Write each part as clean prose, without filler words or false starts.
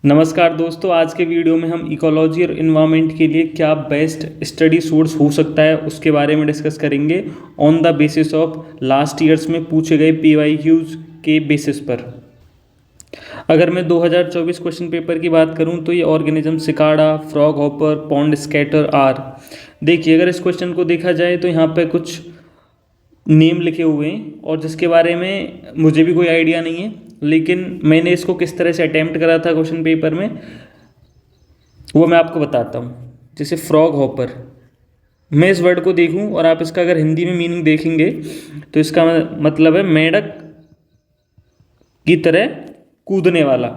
नमस्कार दोस्तों, आज के वीडियो में हम इकोलॉजी और इन्वायरमेंट के लिए क्या बेस्ट स्टडी सोर्स हो सकता है उसके बारे में डिस्कस करेंगे on the basis of last years में पूछे गए पीवाईक्यूज के बेसिस पर। अगर मैं 2024 क्वेश्चन पेपर की बात करूं तो ये organism cicada, frog hopper, pond skater are. देखिए, अगर इस क्वेश्चन को देखा जाए तो यहाँ पे कुछ नेम लिखे हुए हैं और जिसके बारे में मुझे भी कोई आइडिया नहीं है, लेकिन मैंने इसको किस तरह से अटैम्प्ट करा था क्वेश्चन पेपर में वो मैं आपको बताता हूँ। जैसे फ्रॉग हॉपर, मैं इस वर्ड को देखूँ और आप इसका अगर हिंदी में मीनिंग देखेंगे तो इसका मतलब है मेंढक की तरह कूदने वाला।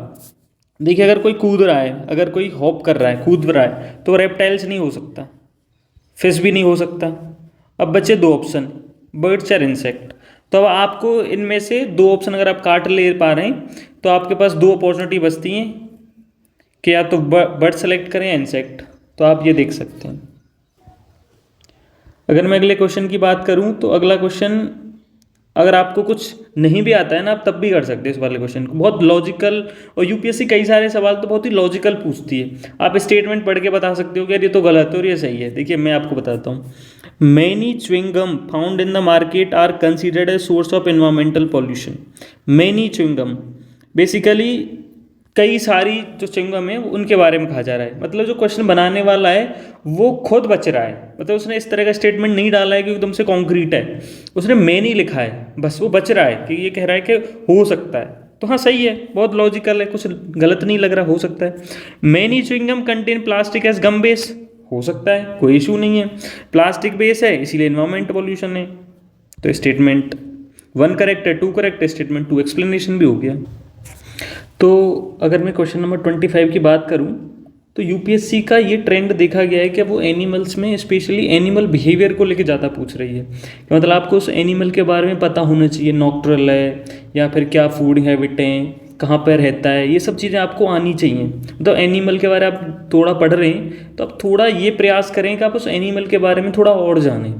देखिए, अगर कोई कूद रहा है, अगर कोई हॉप कर रहा है, कूद रहा है, तो रेप्टाइल्स नहीं हो सकता, फिश भी नहीं हो सकता। अब बचे दो ऑप्शन, बर्ड्स और इंसेक्ट। तो अब आपको इनमें से दो ऑप्शन अगर आप काट ले पा रहे हैं तो आपके पास दो अपॉर्चुनिटी बचती हैं कि या तो बर्ड सेलेक्ट करें या इंसेक्ट। तो आप ये देख सकते हैं। अगर मैं अगले क्वेश्चन की बात करूं तो अगला क्वेश्चन, अगर आपको कुछ नहीं भी आता है ना, आप तब भी कर सकते हैं इस वाले क्वेश्चन को। बहुत लॉजिकल, और यूपीएससी कई सारे सवाल तो बहुत ही लॉजिकल पूछती है। आप स्टेटमेंट पढ़ के बता सकते हो कि यार ये तो गलत है और ये सही है। देखिए, मैं आपको बताता हूँ। Many chewing gum found in the market are considered a source of environmental pollution. Many chewing gum, basically कई सारी जो च्युइंगम है उनके बारे में कहा जा रहा है। मतलब जो क्वेश्चन बनाने वाला है वो खुद बच रहा है, मतलब उसने इस तरह का स्टेटमेंट नहीं डाला है कि एकदम से कॉन्क्रीट है, उसने मैनी लिखा है, बस वो बच रहा है कि ये कह रहा है कि हो सकता है। तो हाँ, सही है, बहुत लॉजिकल है, कुछ गलत नहीं लग रहा, हो सकता है। Many chewing gum contain plastic as gum base, हो सकता है, कोई इशू नहीं है। प्लास्टिक बेस है इसीलिए एनवायरमेंट पॉल्यूशन है। तो स्टेटमेंट 1 करेक्ट है, 2 करेक्ट है, स्टेटमेंट 2 एक्सप्लेनेशन भी हो गया। तो अगर मैं क्वेश्चन नंबर 25 की बात करूं तो यूपीएससी का ये ट्रेंड देखा गया है कि वो एनिमल्स में स्पेशली एनिमल बिहेवियर को लेके ज़्यादा पूछ रही है कि मतलब आपको उस एनिमल के बारे में पता होना चाहिए, नॉक्ट्रल है या फिर क्या फूड हैबिट है, कहाँ पर रहता है, ये सब चीज़ें आपको आनी चाहिए। मतलब एनिमल के बारे में आप थोड़ा पढ़ रहे हैं तो आप थोड़ा ये प्रयास करें कि आप उस एनिमल के बारे में थोड़ा और जानें।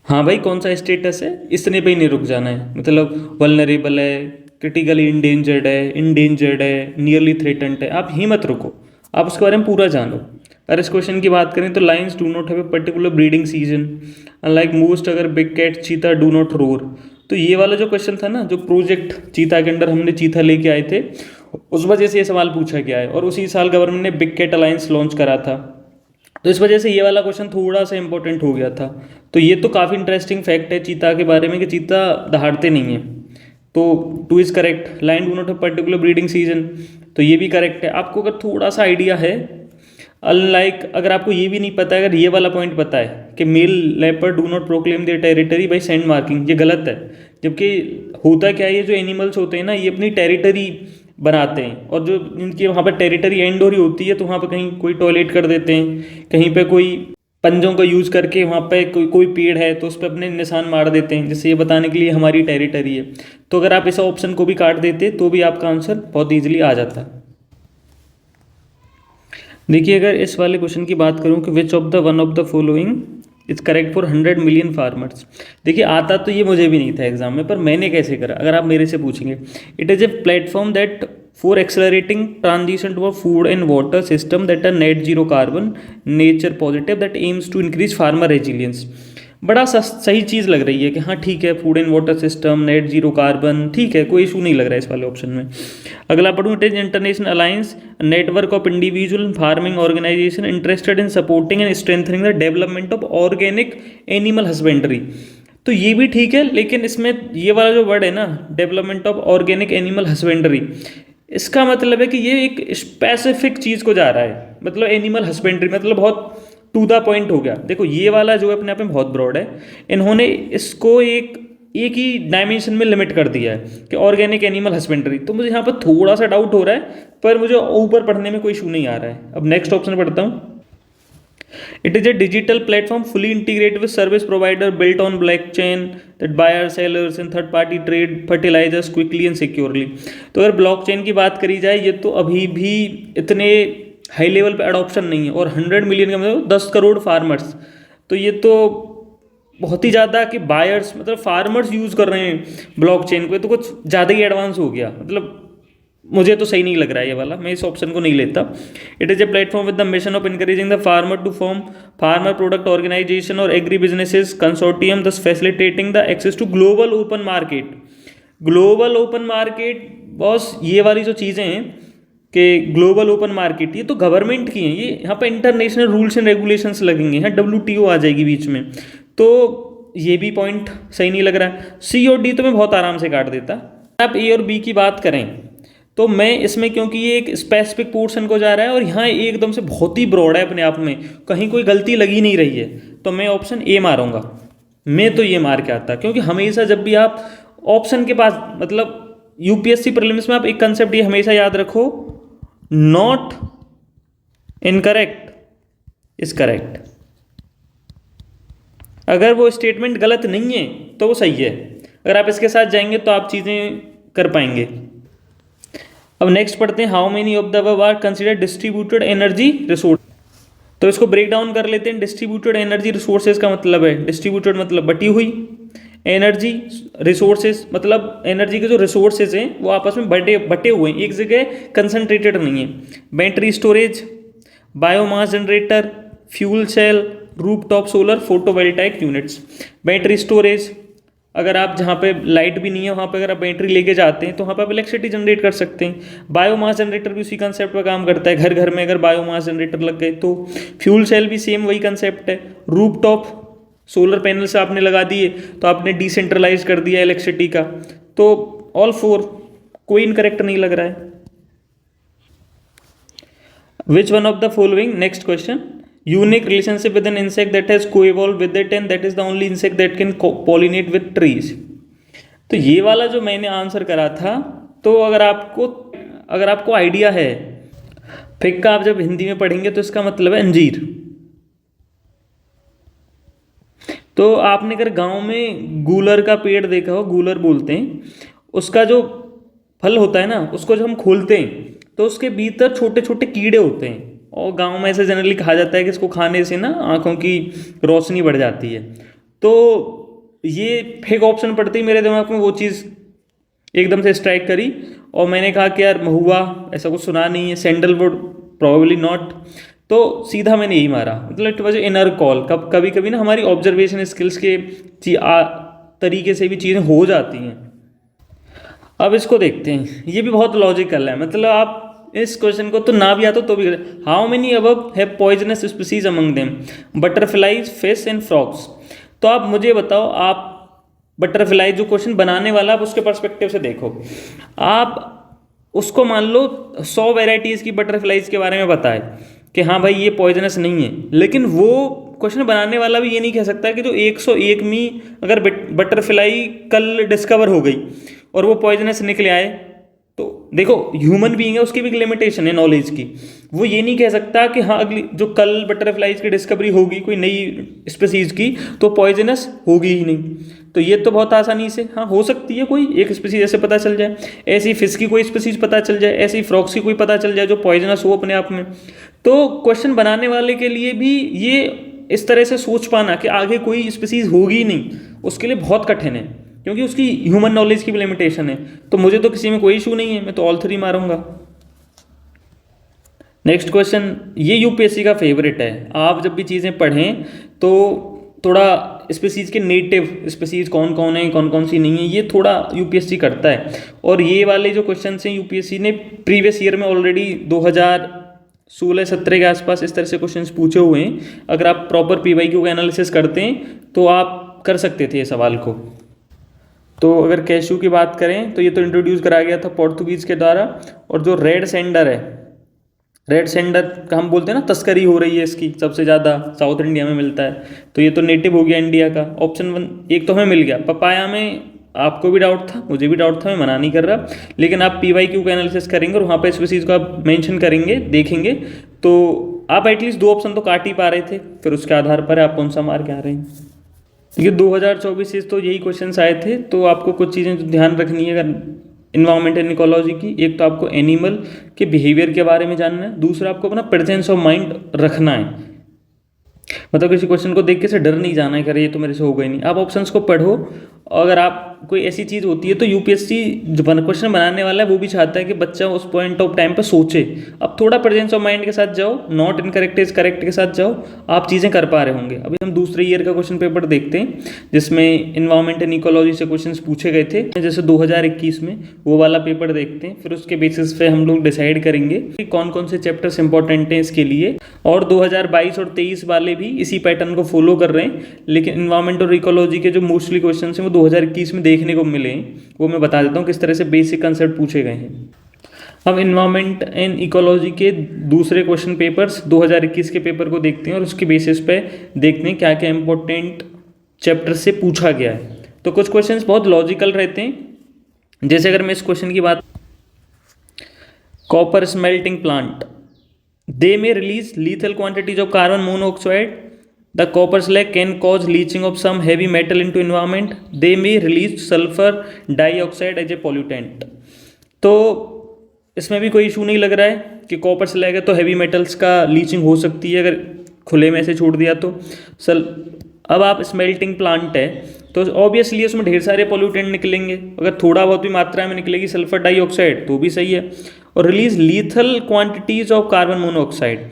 हाँ भाई, कौन सा स्टेटस है इतने पे ही नहीं रुक जाना है, मतलब वल्नरेबल है, क्रिटिकली इंडेंजर्ड है, नियरली थ्रेटेंड है, आप ही मत रुको, आप उसके बारे में पूरा जानो। अगर इस क्वेश्चन की बात करें तो lines do not have a particular breeding season unlike most, अगर बिग कैट चीता डू नॉट रोर। तो ये वाला जो क्वेश्चन था ना, जो प्रोजेक्ट चीता के अंडर हमने चीता लेके आए थे, उस वजह से ये सवाल पूछा गया है। और उसी साल गवर्नमेंट ने बिग कैट अलायंस लॉन्च करा था, तो इस वजह से ये वाला क्वेश्चन थोड़ा सा इंपॉर्टेंट हो गया था। तो ये तो काफ़ी इंटरेस्टिंग फैक्ट है चीता के बारे में कि चीता दहाड़ते नहीं हैं। तो 2 is correct. Line do not have particular breeding season, तो ये भी करेक्ट है। आपको अगर थोड़ा सा आइडिया है, अनलाइक अगर आपको ये भी नहीं पता है, अगर ये वाला पॉइंट पता है कि male leopard do not proclaim their territory by scent marking, ये गलत है। जबकि होता क्या है, ये जो एनिमल्स होते हैं ना, ये अपनी टेरिटरी बनाते हैं, और जो इनकी वहाँ पर टेरिटरी एंड हो रही होती है तो वहाँ पर कहीं कोई टॉयलेट कर देते हैं, कहीं पे कोई पंजों का यूज़ करके वहाँ पे कोई पेड़ है तो उस पर अपने निशान मार देते हैं, जिससे ये बताने के लिए हमारी टेरिटरी है। तो अगर आप इस ऑप्शन को भी काट देते तो भी आपका आंसर बहुत ईजिली आ जाता। देखिए, अगर इस वाले क्वेश्चन की बात करूँ कि विच of the one of the following it's correct for 100 million farmers. देखिए, आता तो ये मुझे भी नहीं था एग्जाम में, पर मैंने कैसे करा अगर आप मेरे से पूछेंगे। It is a platform that for accelerating transition to a food and water system that are net zero carbon nature positive that aims to increase farmer resilience. बड़ा सही चीज़ लग रही है कि हाँ ठीक है, food and water system, net zero carbon, ठीक है, कोई इशू नहीं लग रहा है इस वाले ऑप्शन में। अगला पढ़ूँ, it is international alliance network of individual farming organization interested in supporting and strengthening the development of organic animal husbandry. तो ये भी ठीक है, लेकिन इसमें ये वाला जो वर्ड है ना, development of organic animal husbandry, इसका मतलब है कि ये एक स्पेसिफिक चीज़ को जा रहा है। मतलब एनिमल हस्बेंड्री मतलब बहुत टू द पॉइंट हो गया। देखो, ये वाला जो है अपने आप में बहुत ब्रॉड है, इन्होंने इसको एक ही डायमेंशन में लिमिट कर दिया है कि ऑर्गेनिक एनिमल हस्बेंड्री। तो मुझे यहाँ पर थोड़ा सा डाउट हो रहा है, पर मुझे ऊपर पढ़ने में कोई इशू नहीं आ रहा है। अब नेक्स्ट ऑप्शन पढ़ता हूँ। It is a digital platform fully integrated with service provider built on blockchain that buyer sellers and third party trade fertilisers quickly and securely. तो अगर ब्लॉकचेन की बात करी जाए, ये तो अभी भी इतने हाई लेवल पे अडॉप्शन नहीं है, और 100 मिलियन का मतलब 10 करोड़ फार्मर्स, तो ये तो बहुत ही ज़्यादा कि बायर्स मतलब फार्मर्स यूज़ कर रहे हैं ब्लॉकचेन को, तो कुछ ज़्यादा ही एडवांस हो गया। मतलब मुझे तो सही नहीं लग रहा है ये वाला, मैं इस ऑप्शन को नहीं लेता। It is a platform with the mission of encouraging the farmer to form farmer product organisation और agri businesses consortium, thus facilitating the access to global open market. Global open market boss, ये वाली जो चीज़ें हैं कि global open market, ये तो government की हैं, ये यहाँ पे इंटरनेशनल रूल्स एंड रेगुलेशंस लगेंगे, यहाँ WTO आ जाएगी बीच में, तो ये भी पॉइंट सही नहीं लग रहा है। C और D तो मैं बहुत आराम से काट देता। आप A और B की बात करें तो मैं इसमें, क्योंकि ये एक स्पेसिफिक पोर्शन को जा रहा है और यहाँ एकदम से बहुत ही ब्रॉड है अपने आप में, कहीं कोई गलती लगी नहीं रही है, तो मैं ऑप्शन A मारूंगा। मैं तो ये मार के आता, क्योंकि हमेशा जब भी आप ऑप्शन के पास, मतलब UPSC प्रीलिम्स में आप एक कंसेप्ट ये हमेशा याद रखो, नॉट इनकरेक्ट इज करेक्ट। अगर वो स्टेटमेंट गलत नहीं है तो वो सही है, अगर आप इसके साथ जाएंगे तो आप चीज़ें कर पाएंगे। अब नेक्स्ट पढ़ते हैं, how many of the above are consider distributed energy resource. तो इसको ब्रेक डाउन कर लेते हैं। डिस्ट्रीब्यूटेड एनर्जी रिसोर्सेज का मतलब है, डिस्ट्रीब्यूटेड मतलब बटी हुई, एनर्जी रिसोर्सेज मतलब एनर्जी के जो रिसोर्सेज हैं वो आपस में बटे हुए हैं, एक जगह कंसंट्रेटेड नहीं है। Battery storage, biomass generator, fuel cell, rooftop solar photovoltaic units. Battery storage, अगर आप जहाँ पे लाइट भी नहीं है वहाँ पे अगर आप बैटरी लेके जाते हैं तो वहाँ पे आप इलेक्ट्रिसिटी जनरेट कर सकते हैं। बायोमास जनरेटर भी उसी कंसेप्ट पर काम करता है, घर घर में अगर बायोमास जनरेटर लग गए तो। फ्यूल सेल भी सेम वही कंसेप्ट है। रूफटॉप सोलर पैनल से आपने लगा दिए तो आपने डिसेंट्रलाइज कर दिया इलेक्ट्रिसिटी का। तो ऑल फोर, कोई इनकरेक्ट नहीं लग रहा है। विच one of the following, next question, unique relationship with an insect that has co-evolved with it and that is the only insect that can pollinate with trees। तो ये वाला जो मैंने आंसर करा था, तो अगर आपको आइडिया है, फिक्का आप जब हिंदी में पढ़ेंगे तो इसका मतलब है अंजीर। तो आपने अगर गांव में गूलर का पेड़ देखा हो, गूलर बोलते हैं, उसका जो फल होता है ना, उसको जब हम खोलते हैं तो उसके भीतर छोटे छोटे कीड़े होते हैं, और गांव में ऐसे जनरली कहा जाता है कि इसको खाने से ना आंखों की रोशनी बढ़ जाती है। तो ये फेक ऑप्शन पड़ते ही मेरे दिमाग में वो चीज़ एकदम से स्ट्राइक करी, और मैंने कहा कि यार महुआ, ऐसा कुछ सुना नहीं है, सैंडलवुड प्रोबेबली नॉट, तो सीधा मैंने यही मारा। मतलब इट वॉज इनर कॉल। कभी कभी ना हमारी ऑब्जर्वेशन स्किल्स के तरीके से भी चीज़ें हो जाती हैं। अब इसको देखते हैं, ये भी बहुत लॉजिकल है, मतलब आप इस क्वेश्चन को तो ना भी आता तो भी। How many above have poisonous species among them, butterflies, fish and frogs. तो आप मुझे बताओ, आप बटरफ्लाई जो क्वेश्चन बनाने वाला आप उसके पर्सपेक्टिव से देखो, आप उसको मान लो 100 वेराइटीज़ की बटरफ्लाइज के बारे में बताए कि हाँ भाई ये पॉइजनस नहीं है, लेकिन वो क्वेश्चन बनाने वाला भी ये नहीं कह सकता कि जो 101वीं अगर बटरफ्लाई कल डिस्कवर हो गई और वो पॉइजनस निकले आए, तो देखो ह्यूमन बीइंग है, उसकी भी एक लिमिटेशन है नॉलेज की। वो ये नहीं कह सकता कि हाँ अगली जो कल बटरफ्लाइज की डिस्कवरी होगी कोई नई स्पीसीज की तो पॉइजनस होगी ही नहीं। तो ये तो बहुत आसानी से हाँ हो सकती है, कोई एक स्पीसीज ऐसे पता चल जाए, ऐसी फिश की कोई स्पीसीज पता चल जाए, ऐसी फ्रॉक्स की कोई पता चल जाए जो पॉइजनस हो अपने आप में। तो क्वेश्चन बनाने वाले के लिए भी ये इस तरह से सोच पाना कि आगे कोई स्पीसीज होगी नहीं, उसके लिए बहुत कठिन है, क्योंकि उसकी ह्यूमन नॉलेज की भी लिमिटेशन है। तो मुझे तो किसी में कोई इशू नहीं है, मैं तो ऑल 3 मारूंगा। नेक्स्ट क्वेश्चन, ये यूपीएससी का फेवरेट है। आप जब भी चीज़ें पढ़ें तो थोड़ा स्पीसीज के नेटिव स्पीसीज कौन कौन है, कौन कौन सी नहीं है, ये थोड़ा यूपीएससी करता है। और ये वाले जो क्वेश्चन हैं यूपीएससी ने प्रीवियस ईयर में ऑलरेडी 2016-17 के आसपास इस तरह से क्वेश्चन पूछे हुए हैं। अगर आप प्रॉपर PYQ का एनालिसिस करते हैं तो आप कर सकते थे ये सवाल को। तो अगर कैशू की बात करें तो ये तो इंट्रोड्यूस करा गया था पोर्तुगीज़ के द्वारा। और जो रेड सेंडर है, रेड सेंडर का हम बोलते हैं ना, तस्करी हो रही है इसकी सबसे ज़्यादा साउथ इंडिया में मिलता है, तो ये तो नेटिव हो गया इंडिया का। ऑप्शन 1 एक तो हमें मिल गया। पपाया में आपको भी डाउट था, मुझे भी डाउट था, मैं मना नहीं कर रहा, लेकिन आप PYQ का एनालिसिस करेंगे और वहाँ पर स्पीसीज को आप मेंशन करेंगे, देखेंगे, तो आप एटलीस्ट 2 ऑप्शन तो काट ही पा रहे थे। फिर उसके आधार पर आप कौन सा मार के आ रहे हैं। ये 2024 से तो यही क्वेश्चंस आए थे। तो आपको कुछ चीज़ें ध्यान रखनी है अगर इन्वायरमेंट एंड इकोलॉजी की। एक तो आपको एनिमल के बिहेवियर के बारे में जानना है, दूसरा आपको अपना प्रेजेंस ऑफ माइंड रखना है मतलब किसी क्वेश्चन को देख के से डर नहीं जाना है, करे ये तो मेरे से होगा ही नहीं। आप ऑप्शंस को पढ़ो, अगर आप कोई ऐसी चीज़ होती है तो यूपीएससी जो क्वेश्चन बनाने वाला है वो भी चाहता है कि बच्चा उस पॉइंट ऑफ टाइम पर सोचे। अब थोड़ा प्रेजेंस ऑफ माइंड के साथ जाओ, नॉट इनकरेक्ट इज करेक्ट के साथ जाओ, आप चीज़ें कर पा रहे होंगे। अभी हम दूसरे ईयर का क्वेश्चन पेपर देखते हैं जिसमें इन्वायरमेंट एंड इकोलॉजी से क्वेश्चन पूछे गए थे, जैसे 2021 में, वो वाला पेपर देखते हैं। फिर उसके बेसिस पे हम लोग डिसाइड करेंगे कि कौन कौन से चैप्टर्स इंपॉर्टेंट हैं इसके लिए। और 2022 और 23 वाले भी इसी पैटर्न को फॉलो कर रहे हैं, लेकिन इन्वायरमेंट और इकोलॉजी के जो मोस्टली क्वेश्चन हैं वो 2021 में देखने को मिले हैं। वो मैं बता देता हूँ किस तरह से बेसिक कंसेप्ट पूछे गए हैं। अब इन्वायरमेंट एंड इकोलॉजी के दूसरे क्वेश्चन पेपर्स 2021 के पेपर को देखते हैं और उसके बेसिस पे देखते हैं क्या क्या इंपॉर्टेंट चैप्टर से पूछा गया है। तो कुछ क्वेश्चंस बहुत लॉजिकल रहते हैं, जैसे अगर मैं इस क्वेश्चन की बात, copper smelting plant, they may release lethal quantities of carbon monoxide, the copper slag can cause leaching of some heavy metal into environment, they may release sulphur dioxide as a pollutant. तो इसमें भी कोई issue नहीं लग रहा है कि copper slag है तो हैवी मेटल्स का लीचिंग हो सकती है अगर खुले में से छोड़ दिया तो। अब आप स्मेल्टिंग प्लांट है तो ऑब्वियसली उसमें ढेर सारे पोल्यूटेंट निकलेंगे, अगर थोड़ा बहुत भी मात्रा में निकलेगी सल्फर डाइऑक्साइड तो भी सही है। और release lethal quantities of carbon monoxide,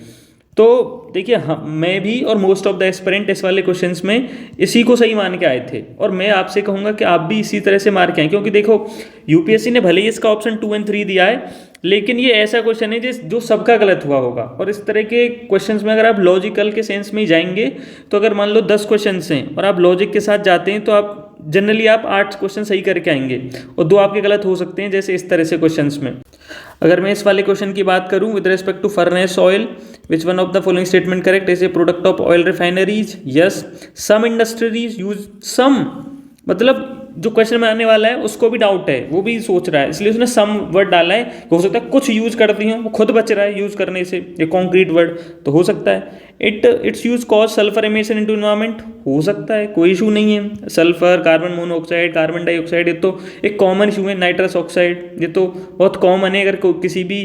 तो देखिए मैं भी और मोस्ट ऑफ द एस्पिरेंट इस वाले क्वेश्चंस में इसी को सही मान के आए थे, और मैं आपसे कहूँगा कि आप भी इसी तरह से मार के आए, क्योंकि देखो यूपीएससी ने भले ही इसका ऑप्शन 2 और 3 दिया है, लेकिन ये ऐसा क्वेश्चन है जो सबका गलत हुआ होगा। और इस तरह के क्वेश्चंस में अगर आप लॉजिकल के सेंस में ही जाएंगे तो अगर मान लो 10 क्वेश्चन हैं और आप लॉजिक के साथ जाते हैं तो आप जनरली आप 8 क्वेश्चन सही करके आएंगे और 2 आपके गलत हो सकते हैं, जैसे इस तरह से क्वेश्चंस में। अगर मैं इस वाले क्वेश्चन की बात करूं, with respect to furnace oil which one of the following statement correct, is a product of oil refineries, yes, some industries use some, मतलब जो क्वेश्चन में आने वाला है उसको भी डाउट है, वो भी सोच रहा है, इसलिए उसने सम वर्ड डाला है। हो सकता है कुछ यूज करती हूँ, वो खुद बच रहा है यूज करने से, ये कॉन्क्रीट वर्ड तो हो सकता है। It's use cause sulphur emission into environment, हो सकता है, कोई इशू नहीं है। Sulphur, carbon monoxide, carbon dioxide, ये तो एक कॉमन इशू है। नाइट्रस ऑक्साइड, ये तो बहुत कॉमन है, अगर किसी भी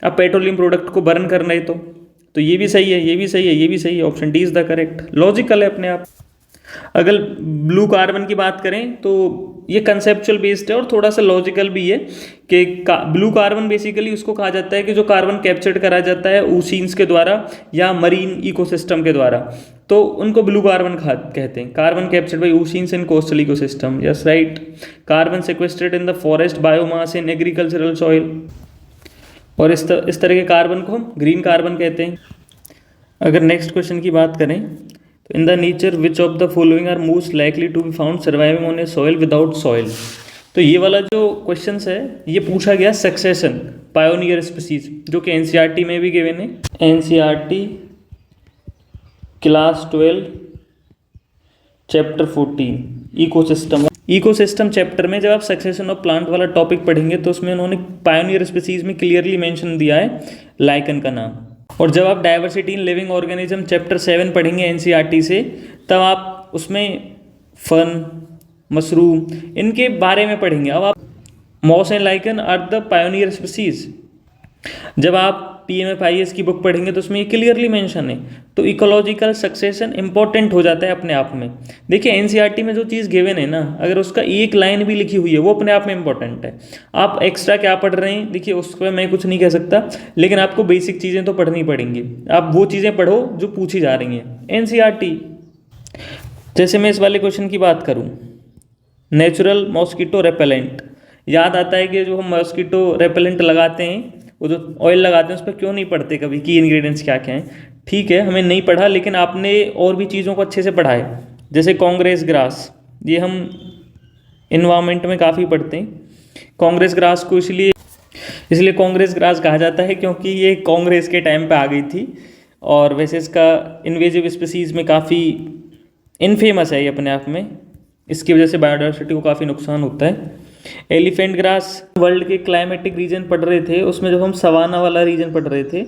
आप पेट्रोलियम प्रोडक्ट को बर्न करना है तो ये भी सही है, ये भी सही है, ये भी सही है। Option D is the correct, logical है अपने आप। अगर ब्लू कार्बन की बात करें तो ये कंसेप्चुअल बेस्ड है और थोड़ा सा लॉजिकल भी है कि ब्लू कार्बन बेसिकली उसको कहा जाता है कि जो कार्बन कैप्चर्ड करा जाता है ओशियंस के द्वारा या मरीन इकोसिस्टम के द्वारा, तो उनको ब्लू कार्बन कहते हैं। Carbon captured by oceans in coastal ecosystem, yes right. Carbon sequestered in the forest biomass in agricultural soil, और इस तरह के कार्बन को हम ग्रीन कार्बन कहते हैं। अगर नेक्स्ट क्वेश्चन की बात करें, in the nature which of the following are most likely to be found surviving on a soil without soil, तो ये वाला जो क्वेश्चन है ये पूछा गया सक्सेशन पायोनियर स्पीसीज, जो कि एनसीईआरटी में भी गिवन है। NCERT class 12 chapter 14 ecosystem. Ecosystem chapter में जब आप सक्सेशन ऑफ प्लांट वाला टॉपिक पढ़ेंगे तो उसमें उन्होंने पायोनियर स्पीसीज में क्लियरली मेंशन दिया है लाइकन का नाम। और जब आप diversity in living organism chapter 7 पढ़ेंगे एनसीईआरटी से, तब आप उसमें फन, मशरूम, इनके बारे में पढ़ेंगे। अब आप moss and lichen are the pioneer species, जब आप पीएमएफआईएस की बुक पढ़ेंगे तो उसमें ये क्लियरली मेंशन है। तो इकोलॉजिकल सक्सेशन इंपॉर्टेंट हो जाता है अपने आप में। देखिए एनसीईआरटी में जो चीज़ गिवन है ना, अगर उसका एक लाइन भी लिखी हुई है वो अपने आप में इंपॉर्टेंट है। आप एक्स्ट्रा क्या पढ़ रहे हैं, देखिए उस पर मैं कुछ नहीं कह सकता, लेकिन आपको बेसिक चीज़ें तो पढ़नी पड़ेंगी। आप वो चीज़ें पढ़ो जो पूछी जा रही हैं एनसीईआरटी। जैसे मैं इस वाले क्वेश्चन की बात करूँ, नेचुरल मॉस्किटो रेपेलेंट, याद आता है कि जो हम मॉस्किटो रेपेलेंट लगाते हैं, वो जो ऑयल लगाते हैं उस पर क्यों नहीं पढ़ते कभी कि इंग्रेडिएंट्स क्या क्या हैं। ठीक है, हमें नहीं पढ़ा, लेकिन आपने और भी चीज़ों को अच्छे से पढ़ा है। जैसे कांग्रेस ग्रास, ये हम इन्वायरमेंट में काफ़ी पढ़ते हैं। कांग्रेस ग्रास को इसलिए कांग्रेस ग्रास कहा जाता है क्योंकि ये कांग्रेस के टाइम पे आ गई थी, और वैसे इसका इन्वेजिव स्पीसीज़ में काफ़ी इनफेमस है ये अपने आप में, इसकी वजह से बायोडाइवर्सिटी को काफ़ी नुकसान होता है। एलिफेंट ग्रास, वर्ल्ड के क्लाइमेटिक रीजन पढ़ रहे थे, उसमें जब हम सवाना वाला रीजन पढ़ रहे थे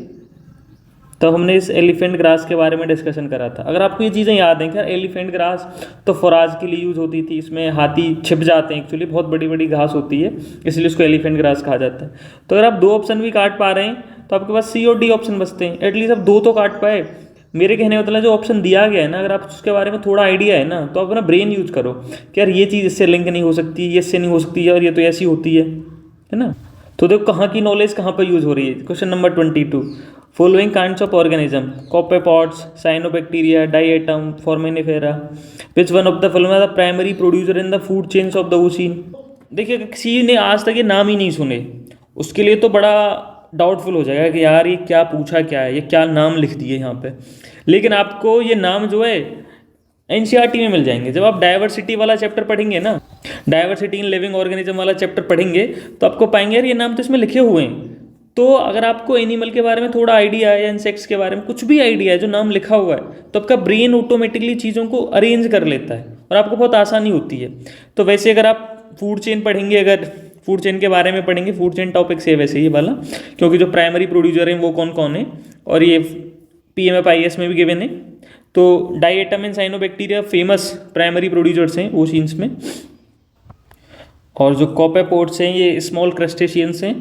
तो हमने इस एलिफेंट ग्रास के बारे में डिस्कशन करा था। अगर आपको ये चीज़ें याद हैं क्या, एलिफेंट ग्रास तो फौराज के लिए यूज़ होती थी, इसमें हाथी छिप जाते हैं, एक्चुअली बहुत बड़ी बड़ी घास होती है, इसलिए उसको एलिफेंट ग्रास कहा जाता है। तो अगर आप 2 ऑप्शन भी काट पा रहे हैं तो आपके पास सी और डी ऑप्शन बचते हैं, एटलीस्ट आप 2 तो काट पाए। मेरे कहने का मतलब जो ऑप्शन दिया गया है ना, अगर आप उसके बारे में थोड़ा आइडिया है ना, तो आप अपना ब्रेन यूज करो कि यार ये चीज़ इससे लिंक नहीं हो सकती, ये इससे नहीं हो सकती है, और ये तो ऐसी होती है ना। तो देखो कहाँ की नॉलेज कहाँ पर यूज हो रही है। Question number 22, following kinds of organism, copepods, cyanobacteria, diatom, foraminifera, which one of the following are the primary producer in the food chains of the ocean. देखिए किसी ने आज तक ये नाम ही नहीं सुने, उसके लिए तो बड़ा डाउटफुल हो जाएगा कि यार ये क्या पूछा, क्या है ये, क्या नाम लिख दिए यहाँ पे। लेकिन आपको ये नाम जो है एनसीईआरटी में मिल जाएंगे। जब आप डाइवर्सिटी वाला चैप्टर पढ़ेंगे ना, डाइवर्सिटी इन लिविंग ऑर्गेनिज्म वाला चैप्टर पढ़ेंगे, तो आपको पाएंगे यार ये नाम तो इसमें लिखे हुए हैं। तो अगर आपको एनिमल के बारे में थोड़ा आइडिया है या इंसेक्ट्स के बारे में कुछ भी आइडिया है जो नाम लिखा हुआ है, तो आपका ब्रेन ऑटोमेटिकली चीज़ों को अरेंज कर लेता है और आपको बहुत आसानी होती है। तो वैसे अगर आप फूड चेन पढ़ेंगे, अगर फूड चेन के बारे में पढ़ेंगे, फूड चेन टॉपिक से वैसे ही वाला, क्योंकि जो प्राइमरी प्रोड्यूसर हैं वो कौन कौन है, और ये PMFIS में भी गिवन है। तो diatom and cyanobacteria famous primary producers हैं ओशियंस में, और जो कॉपेपोड्स हैं ये स्मॉल क्रस्टेशियंस हैं।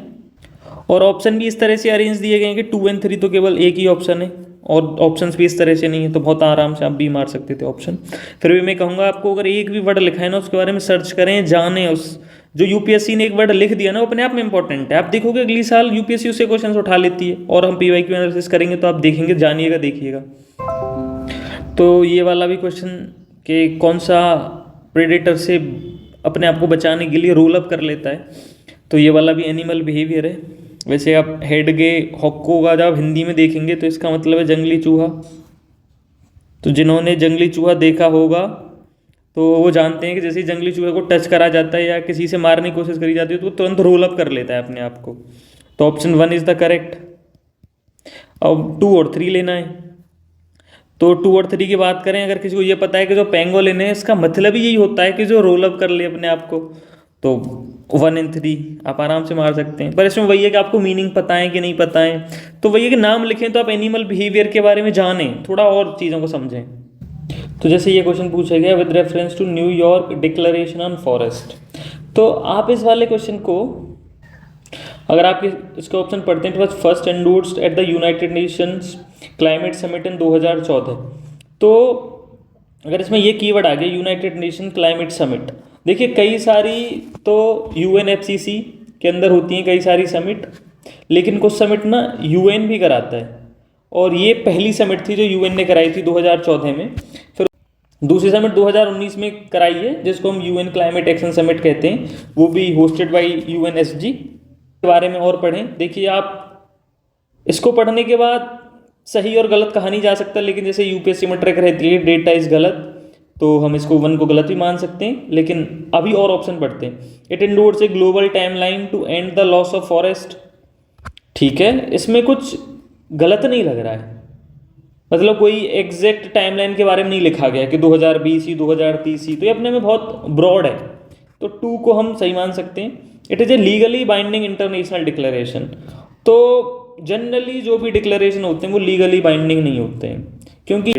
और ऑप्शन भी इस तरह से अरेंज दिए गए हैं कि 2 and 3 तो केवल एक ही ऑप्शन है, और ऑप्शंस भी इस तरह से नहीं है, तो बहुत आराम से आप भी मार सकते थे ऑप्शन। फिर भी मैं कहूँगा आपको अगर एक भी वर्ड लिखा है ना, उसके बारे में सर्च करें, जानें। उस जो यूपीएससी ने एक वर्ड लिख दिया ना, वो अपने आप में इंपॉर्टेंट है। आप देखोगे अगली साल यूपीएससी उससे क्वेश्चन उठा लेती है, और हम PYQ एनालिसिस करेंगे तो आप देखेंगे, जानिएगा, देखिएगा। तो ये वाला भी क्वेश्चन कि कौन सा प्रेडेटर से अपने आप को बचाने के लिए रोल अप कर लेता है, तो ये वाला भी एनिमल बिहेवियर है। वैसे आप हेडगे हॉक्को का जब हिंदी में देखेंगे तो इसका मतलब है जंगली चूहा। तो जिन्होंने जंगली चूहा देखा होगा तो वो जानते हैं कि जैसे ही जंगली चूहे को टच करा जाता है या किसी से मारने की कोशिश करी जाती है तो वो तुरंत रोल अप कर लेता है अपने आप को। तो ऑप्शन 1 इज द करेक्ट। अब 2 और 3 लेना है, तो 2 और 3 की बात करें, अगर किसी को ये पता है कि जो पेंगोलिन है इसका मतलब ही यही होता है कि जो रोल अप कर ले अपने आप को, तो 1 and 3 आप आराम से मार सकते हैं। पर इसमें वही है कि आपको मीनिंग पता है कि नहीं पता है, तो वही है कि नाम लिखें तो आप एनिमल बिहेवियर के बारे में जानें, थोड़ा और चीज़ों को समझें। तो जैसे ये क्वेश्चन पूछा गया with reference to New York declaration on forest, तो आप इस वाले क्वेश्चन को अगर आप इसके ऑप्शन पढ़ते हैं तो first endorsed at the United Nations climate summit in 2014। तो अगर इसमें ये कीवर्ड आ गया यूनाइटेड नेशन क्लाइमेट समिट, देखिए कई सारी तो UNFCCC के अंदर होती हैं कई सारी समिट, लेकिन कुछ समिट ना UN भी कराता है, और ये पहली समिट थी जो UN ने कराई थी 2014 में। फिर दूसरी समिट 2019 में कराई है जिसको हम UN क्लाइमेट एक्शन समिट कहते हैं, वो भी होस्टेड बाई UNSG। के बारे में और पढ़ें। देखिए आप इसको पढ़ने के बाद सही और गलत कहा नहीं जा सकता, लेकिन जैसे यूपीएससी में ट्रिक रहती है डेटा इज गलत, तो हम इसको 1 को गलत भी मान सकते हैं। लेकिन अभी और ऑप्शन पढ़ते हैं। It endorse a global timeline to end the loss of forest. ठीक है, इसमें कुछ गलत नहीं लग रहा है, मतलब कोई एग्जैक्ट टाइमलाइन के बारे में नहीं लिखा गया कि 2020 ही 2030 ही, तो ये अपने में बहुत ब्रॉड है, तो 2 को हम सही मान सकते हैं। It is A legally binding international declaration. तो जनरली जो भी डिक्लेरेशन होते हैं वो लीगली बाइंडिंग नहीं होते हैं, क्योंकि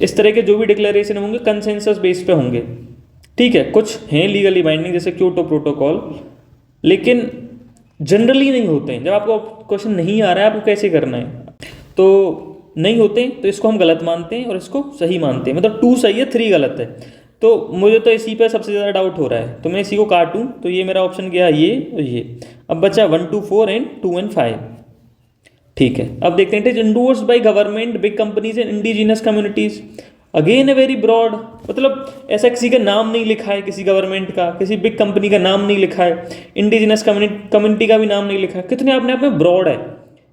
इस तरह के जो भी डिक्लेरेशन होंगे कंसेंसस बेस पे होंगे। ठीक है, कुछ हैं लीगली बाइंडिंग जैसे क्योटो प्रोटोकॉल, लेकिन जनरली नहीं होते हैं। जब आपको क्वेश्चन नहीं आ रहा है आपको कैसे करना है, तो नहीं होते, तो इसको हम गलत मानते हैं और इसको सही मानते हैं। मतलब 2 सही है 3 गलत है। तो मुझे तो इसी पे सबसे ज़्यादा डाउट हो रहा है, तो मैं इसी को काटूं तो ये मेरा ऑप्शन गया ये और ये। अब बचा 1 to 4 एंड 2 and 5। ठीक है, अब देखते हैं it is endorsed by government, big companies and indigenous communities. Again a very broad, मतलब ऐसा किसी का नाम नहीं लिखा है, किसी गवर्नमेंट का, किसी बिग कंपनी का नाम नहीं लिखा है, इंडिजिनस कम्युनिटी का भी नाम नहीं लिखा है। कितने अपने आप में ब्रॉड है।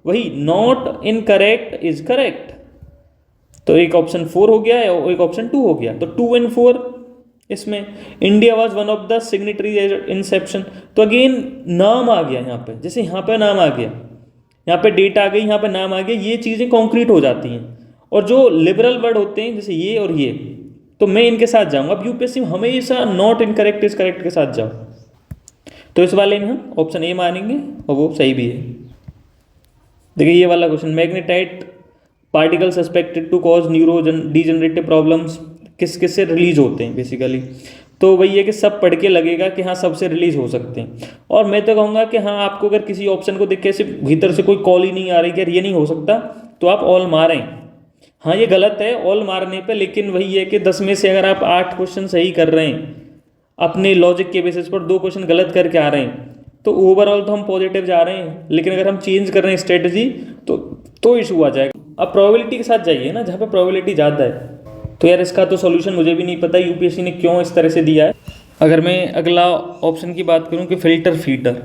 वही नॉट इनकरेक्ट इज करेक्ट, तो एक ऑप्शन 4 हो गया और एक ऑप्शन 2 हो गया। तो 2 and 4 इसमें India was one of the signatory Inception, तो अगेन नाम आ गया यहाँ पे, जैसे यहाँ पे नाम आ गया, यहाँ पे डेट आ गई, यहाँ पे नाम आ गया, ये चीज़ें कॉन्क्रीट हो जाती हैं। और जो लिबरल वर्ड होते हैं जैसे ये और ये, तो मैं इनके साथ जाऊँगा। अब यूपीएससी में हमेशा नॉट इनकरेक्ट इज करेक्ट के साथ जाओ, तो इस वाले में हम ऑप्शन ए मानेंगे और वो सही भी है। देखिए ये वाला question, magnetite particle suspected to cause neuro degenerative problems किस किस से रिलीज होते हैं बेसिकली। तो वही है कि सब पढ़ के लगेगा कि हाँ सबसे रिलीज हो सकते हैं। और मैं तो कहूँगा कि हाँ आपको अगर किसी ऑप्शन को देख के भीतर से कोई कॉल ही नहीं आ रही कि यार ये नहीं हो सकता, तो आप ऑल मारें। हाँ ये गलत है ऑल मारने पे, लेकिन वही है कि 10 में से अगर आप 8 क्वेश्चन सही कर रहे हैं अपने लॉजिक के बेसिस पर, 2 क्वेश्चन गलत करके आ रहे हैं, तो ओवरऑल तो हम पॉजिटिव जा रहे हैं। लेकिन अगर हम चेंज कर रहे हैं स्ट्रेटजी तो इशू आ जाएगा। अब प्रोबेबिलिटी के साथ जाइए ना, जहाँ पे प्रोबेबिलिटी ज़्यादा है। तो यार इसका तो सॉल्यूशन मुझे भी नहीं पता यूपीएससी ने क्यों इस तरह से दिया है। अगर मैं अगला ऑप्शन की बात करूँ कि फिल्टर फीडर,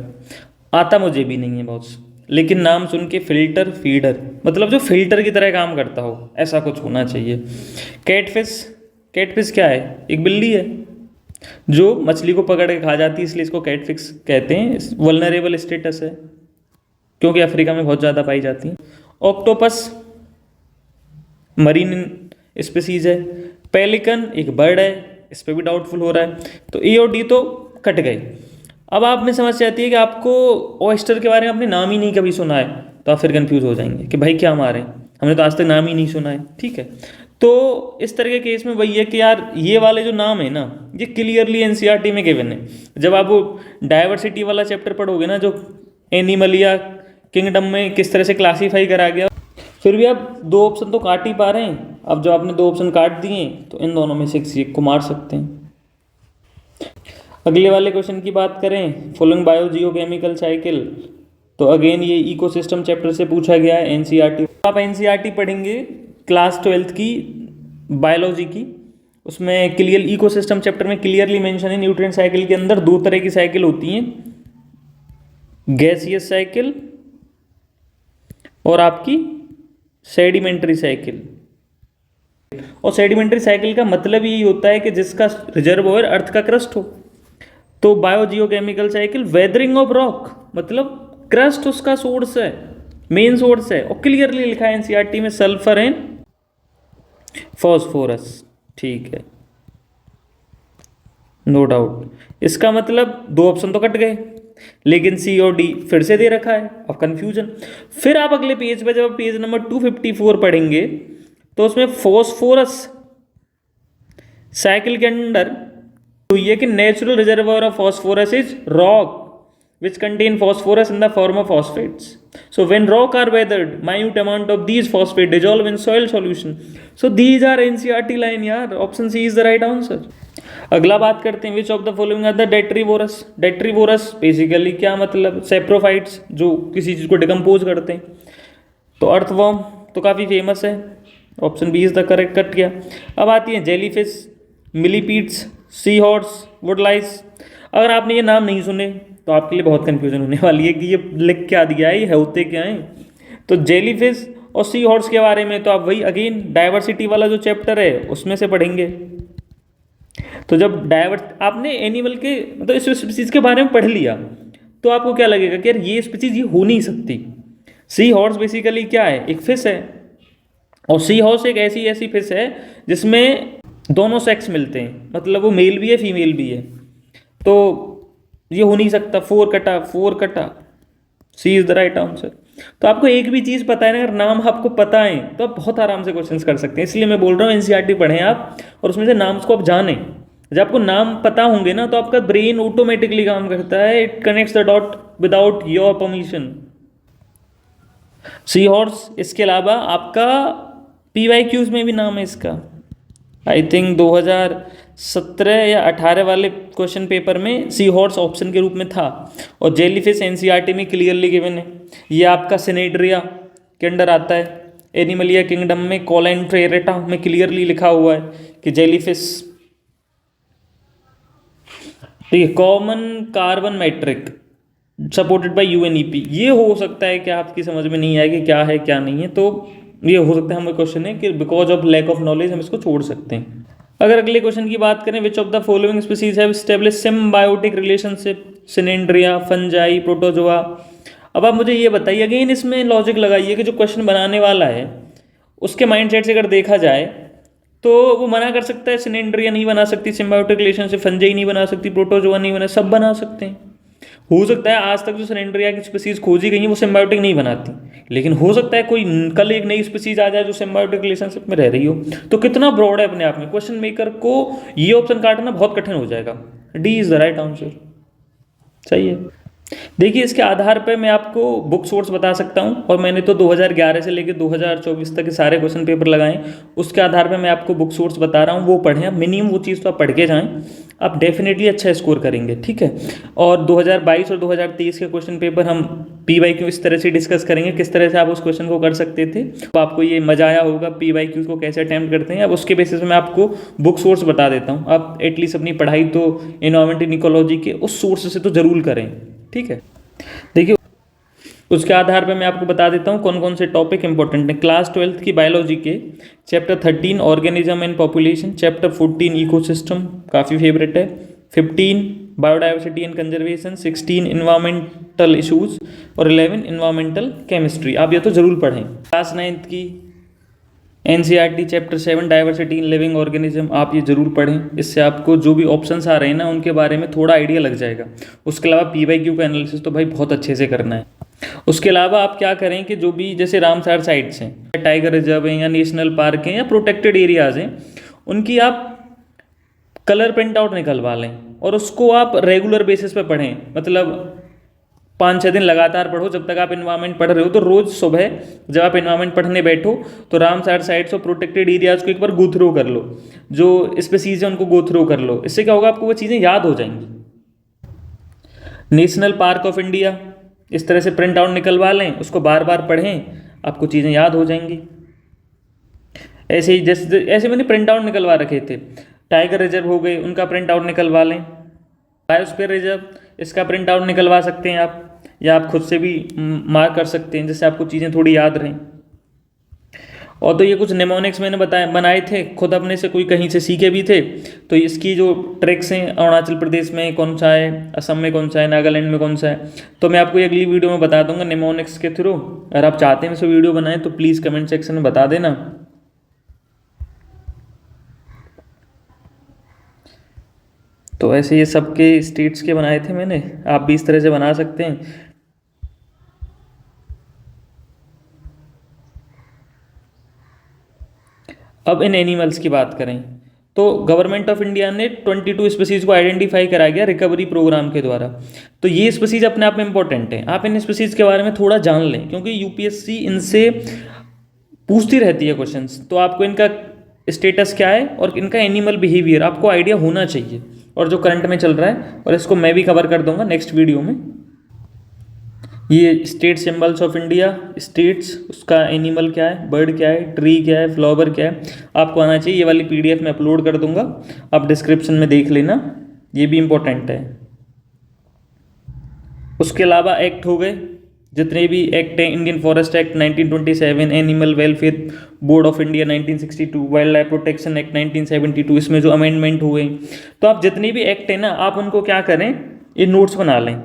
आता मुझे भी नहीं है बॉस, लेकिन नाम सुन के फिल्टर फीडर मतलब जो फिल्टर की तरह काम करता हो, ऐसा कुछ होना चाहिए। कैटफिश, कैटफिश क्या है? एक बिल्ली है जो मछली को पकड़ के खा जाती है, इसलिए इसको कैटफिश कहते हैं। वल्नरेबल स्टेटस है क्योंकि अफ्रीका में बहुत ज़्यादा पाई जाती है। ऑक्टोपस मरीन स्पीसीज है। पेलिकन एक बर्ड है, इस पर भी डाउटफुल हो रहा है। तो ए और डी तो कट गए। अब आप में समझ आती है कि आपको ऑयस्टर के बारे में आपने नाम ही नहीं कभी सुना है, तो आप फिर कंफ्यूज हो जाएंगे कि भाई क्या मारे, हमने तो आज तक नाम ही नहीं सुना है। ठीक है, तो इस तरह के केस में वही है कि यार ये वाले जो नाम है ना, ये क्लियरली एनसीईआरटी में गिवन है। जब आप वो डाइवर्सिटी वाला चैप्टर पढ़ोगे ना, जो एनिमल या किंगडम में किस तरह से क्लासीफाई करा गया, फिर भी आप 2 ऑप्शन तो काट ही पा रहे हैं। अब जब आपने 2 ऑप्शन काट दिए तो इन दोनों में से किसी एक को मार सकते हैं। अगले वाले क्वेश्चन की बात करें, फॉलोइंग बायो जियोकेमिकल साइकिल, तो अगेन ये इकोसिस्टम चैप्टर से पूछा गया है एनसीईआरटी। आप एनसीईआरटी पढ़ेंगे क्लास 12th की बायोलॉजी की, उसमें क्लियर इकोसिस्टम चैप्टर में क्लियरली मेंशन है न्यूट्रिएंट साइकिल के अंदर 2 तरह की साइकिल होती हैं, गैसियस साइकिल और आपकी सेडिमेंट्री साइकिल। और सेडिमेंट्री साइकिल का मतलब यही होता है कि जिसका रिजर्वोयर अर्थ का क्रस्ट हो। तो biogeochemical cycle weathering of rock, मतलब क्रस्ट उसका सोर्स है, मेन सोर्स है, और क्लियरली लिखा है एनसीईआरटी में सल्फर एंड फॉस्फोरस। ठीक है, नो डाउट। इसका मतलब 2 ऑप्शन तो कट गए, लेकिन सी और डी फिर से दे रखा है। अब कंफ्यूजन, फिर आप अगले पेज पे जब पेज नंबर 254 पढ़ेंगे तो उसमें फॉस्फोरस साइकिल के अंदर तो ये कि natural reservoir of phosphorus is rock which contain phosphorus in the form of phosphates. So when rock are weathered, minute amount of these phosphate dissolve in soil solution. So these are NCERT line यार, option C is the right answer. अगला बात करते हैं, which of the following are the detrivorous? detrivorous basically क्या मतलब? Saprophytes, जो किसी चीज़ को डिकम्पोज करते हैं। तो अर्थवर्म तो काफ़ी फेमस है, option B is the correct, cut गया। अब आती है jellyfish, millipedes, sea horse, woodlice. अगर आपने ये नाम नहीं सुने तो आपके लिए बहुत कंफ्यूजन होने वाली है कि ये लिख क्या दिया है, ये होते क्या हैं। तो जेलीफिश और सी हॉर्स के बारे में तो आप वही अगेन डाइवर्सिटी वाला जो चैप्टर है उसमें से पढ़ेंगे। तो जब आपने एनिमल के मतलब इस स्पीसीज के बारे में पढ़ लिया तो आपको क्या लगेगा कि यार ये स्पीसीज ये हो नहीं सकती। सी हॉर्स बेसिकली क्या है? एक फिश है, और सी हॉर्स एक ऐसी फिश है जिसमें दोनों सेक्स मिलते हैं, मतलब वो मेल भी है फीमेल भी है। तो ये हो नहीं सकता। 4 कटा, सी इज द राइट आंसर। तो आपको एक भी चीज़ पता है ना, अगर नाम आपको पता है तो आप बहुत आराम से क्वेश्चंस कर सकते हैं। इसलिए मैं बोल रहा हूँ एनसीईआरटी पढ़ें आप, और उसमें से नाम्स को आप जानें। जब आपको नाम पता होंगे ना तो आपका ब्रेन ऑटोमेटिकली काम करता है, it connects the dot without your permission. Sea horse, इसके अलावा आपका PYQs में भी नाम है इसका, आई थिंक 2017 या 18 वाले क्वेश्चन पेपर में सी हॉर्स ऑप्शन के रूप में था। और जेलीफिश एनसीईआरटी में क्लियरली गिवन है, ये आपका सिनेड्रिया के अंडर आता है। एनिमलिया किंगडम में कोलेंट्रेरेटा में क्लियरली लिखा हुआ है कि जेलीफिश। ठीक है, common carbon matric supported by UNEP। ये हो सकता है कि आपकी समझ में नहीं आएगी क्या है क्या नहीं है, तो ये हो सकता है हमें क्वेश्चन है कि because of lack of knowledge हम इसको छोड़ सकते हैं। अगर अगले क्वेश्चन की बात करें, which of the following species have established symbiotic relationship? Cnidaria, fungi, protozoa. अब आप मुझे ये बताइए, अगेन इसमें लॉजिक लगाइए कि जो क्वेश्चन बनाने वाला है उसके माइंडसेट से अगर देखा जाए तो वो मना कर सकता है सिनेंड्रिया नहीं बना सकती, सिम्बायोटिक रिलेशनशिप, फंजाई नहीं बना सकती, प्रोटोजोआ नहीं बना, सब बना सकते हैं। हो सकता है आज तक जो सिनेंड्रिया की स्पीसीज खोजी गई है वो सिम्बायोटिक नहीं बनाती, लेकिन हो सकता है कोई कल एक नई स्पीसीज आ जाए जो सिम्बायोटिक रिलेशनशिप में रह रही हो। तो कितना ब्रॉड है अपने आप में, क्वेश्चन मेकर को ये ऑप्शन काटना बहुत कठिन हो जाएगा। D is the right answer. सही है। देखिए, इसके आधार पे मैं आपको बुक सोर्स बता सकता हूँ, और मैंने तो 2011 से लेकर 2024 तक के सारे क्वेश्चन पेपर लगाए। उसके आधार पे मैं आपको बुक सोर्स बता रहा हूँ, वो पढ़ें आप, मिनिमम वो चीज़ तो आप पढ़ के जाएं, आप डेफिनेटली अच्छा स्कोर करेंगे, ठीक है। और 2022 और 2023 के क्वेश्चन पेपर हम PYQ इस तरह से डिस्कस करेंगे, किस तरह से आप उस क्वेश्चन को कर सकते थे। तो आपको ये मजा आया होगा PYQ को कैसे अटैम्प्ट करते हैं। अब उसके बेसिस पे मैं आपको बुक सोर्स बता देता हूँ, आप एटलीस्ट अपनी पढ़ाई तो एनवायरमेंट एंड इकोलॉजी के उस सोर्स से तो जरूर करें, ठीक है। देखिए, उसके आधार पर मैं आपको बता देता हूँ कौन कौन से टॉपिक इंपॉर्टेंट हैं। क्लास 12th की बायोलॉजी के chapter 13 organism and population, chapter 14 ecosystem काफ़ी फेवरेट है, 15 biodiversity and conservation, 16 environmental issues और 11 इन्वायरमेंटल केमिस्ट्री। आप ये तो ज़रूर पढ़ें। क्लास 9th की NCERT chapter 7 diversity in living organism, आप ये जरूर पढ़ें। इससे आपको जो भी ऑप्शंस आ रहे हैं ना, उनके बारे में थोड़ा आइडिया लग जाएगा। उसके अलावा PYQ का एनालिसिस तो भाई बहुत अच्छे से करना है। उसके अलावा आप क्या करें कि जो भी जैसे रामसर साइट्स हैं, टाइगर रिजर्व हैं, या नेशनल पार्क हैं, या प्रोटेक्टेड एरियाज हैं, उनकी आप कलर प्रिंट आउट निकलवा लें और उसको आप रेगुलर बेसिस पे पढ़ें। मतलब 5-6 दिन लगातार पढ़ो, जब तक आप इन्वायरमेंट पढ़ रहे हो। तो रोज़ सुबह जब आप इन्वायरमेंट पढ़ने बैठो तो रामसर साइट्स और प्रोटेक्टेड एरियाज को एक बार गो थ्रू कर लो, जो स्पीसीज है उनको गो थ्रू कर लो। इससे क्या होगा, आपको वो चीज़ें याद हो जाएंगी। नेशनल पार्क ऑफ इंडिया इस तरह से प्रिंट आउट निकलवा लें, उसको बार बार पढ़ें, आपको चीज़ें याद हो जाएंगी। ऐसे ही जैसे ऐसे मैंने प्रिंट आउट निकलवा रखे थे। टाइगर रिजर्व हो गए, उनका प्रिंट आउट निकलवा लें। बायोस्फीयर रिजर्व, इसका प्रिंट आउट निकलवा सकते हैं आप, या आप खुद से भी मार्क कर सकते हैं, जिससे आपको चीज़ें थोड़ी याद रहें। और तो ये कुछ निमोनिक्स मैंने बनाए थे खुद, अपने से कोई कहीं से सीखे भी थे। तो इसकी जो ट्रिक्स हैं, अरुणाचल प्रदेश में कौन सा है, असम में कौन सा है, नागालैंड में कौन सा है, तो मैं आपको अगली वीडियो में बता दूंगा निमोनिक्स के थ्रू। अगर आप चाहते हैं इस वीडियो बनाएं तो प्लीज़ कमेंट सेक्शन में बता देना। तो ऐसे ये सबके स्टेट्स के बनाए थे मैंने, आप भी इस तरह से बना सकते हैं। अब इन एनिमल्स की बात करें तो गवर्नमेंट ऑफ इंडिया ने 22 स्पीसीज को आइडेंटिफाई करा गया रिकवरी प्रोग्राम के द्वारा। तो ये स्पीसीज अपने आप में इंपॉर्टेंट है, आप इन स्पीसीज के बारे में थोड़ा जान लें, क्योंकि UPSC इनसे पूछती रहती है क्वेश्चंस। तो आपको इनका स्टेटस क्या है और इनका एनिमल बिहेवियर आपको आइडिया होना चाहिए, और जो करंट में चल रहा है, और इसको मैं भी कवर कर दूंगा नेक्स्ट वीडियो में। ये state symbols of India, states, उसका एनिमल क्या है, बर्ड क्या है, ट्री क्या है, फ्लावर क्या है, आपको आना चाहिए। ये वाली PDF में अपलोड कर दूंगा, आप डिस्क्रिप्शन में देख लेना, ये भी इम्पोर्टेंट है। उसके अलावा एक्ट हो गए, जितने भी एक्ट हैं, Indian forest act 1927, animal welfare board of India 1962, wild life protection act 1972, इसमें जो अमेंडमेंट हुए। तो आप जितने भी एक्ट हैं ना, आप उनको क्या करें, ये नोट्स बना लें,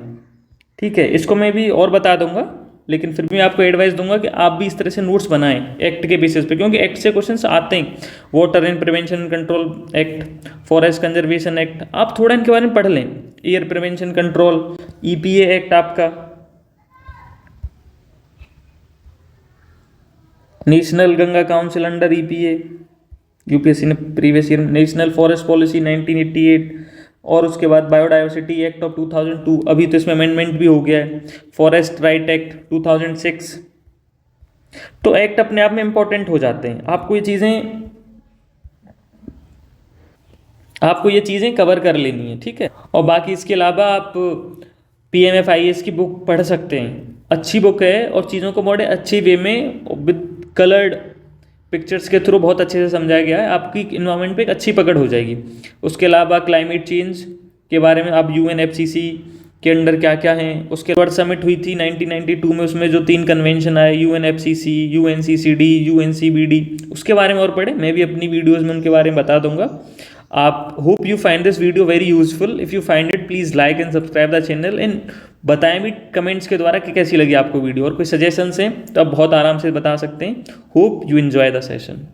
ठीक है। इसको मैं भी और बता दूंगा, लेकिन फिर भी आपको एडवाइस दूंगा कि आप भी इस तरह से नोट्स बनाएं एक्ट के बेसिस पे, क्योंकि एक्ट से क्वेश्चंस आते हैं। Water and prevention and control act, forest conservation act, आप थोड़ा इनके बारे में पढ़ लें। Air prevention control, EPA act आपका, national Ganga council under EPA, UPSC ने previous year. National forest policy 1988, और उसके बाद बायोडाइवर्सिटी एक्ट ऑफ 2002, अभी तो इसमें अमेंडमेंट भी हो गया है। Forest right act 2006। तो एक्ट अपने आप में इंपॉर्टेंट हो जाते हैं, आपको ये चीज़ें कवर कर लेनी है, ठीक है। और बाकी इसके अलावा आप PMFIS की बुक पढ़ सकते हैं, अच्छी बुक है, और चीज़ों को बड़े अच्छी वे में विद कलर्ड पिक्चर्स के थ्रू बहुत अच्छे से समझाया गया है, आपकी इन्वायरमेंट पे एक अच्छी पकड़ हो जाएगी। उसके अलावा क्लाइमेट चेंज के बारे में आप UNFCCC के अंडर क्या क्या हैं, उसके वर्ल्ड समिट हुई थी 1992 में, उसमें जो 3 कन्वेंशन आए, UNFCCC, UNCCD, UNCBD, उसके बारे में और पढ़ें। मैं भी अपनी वीडियोज़ में उनके बारे में बता दूंगा। आप hope you find this video very useful. If you find it, please like and subscribe the channel, and बताएं भी कमेंट्स के द्वारा कि कैसी लगी आपको वीडियो, और कोई सजेशंस हैं तो आप बहुत आराम से बता सकते हैं। Hope you enjoy the session.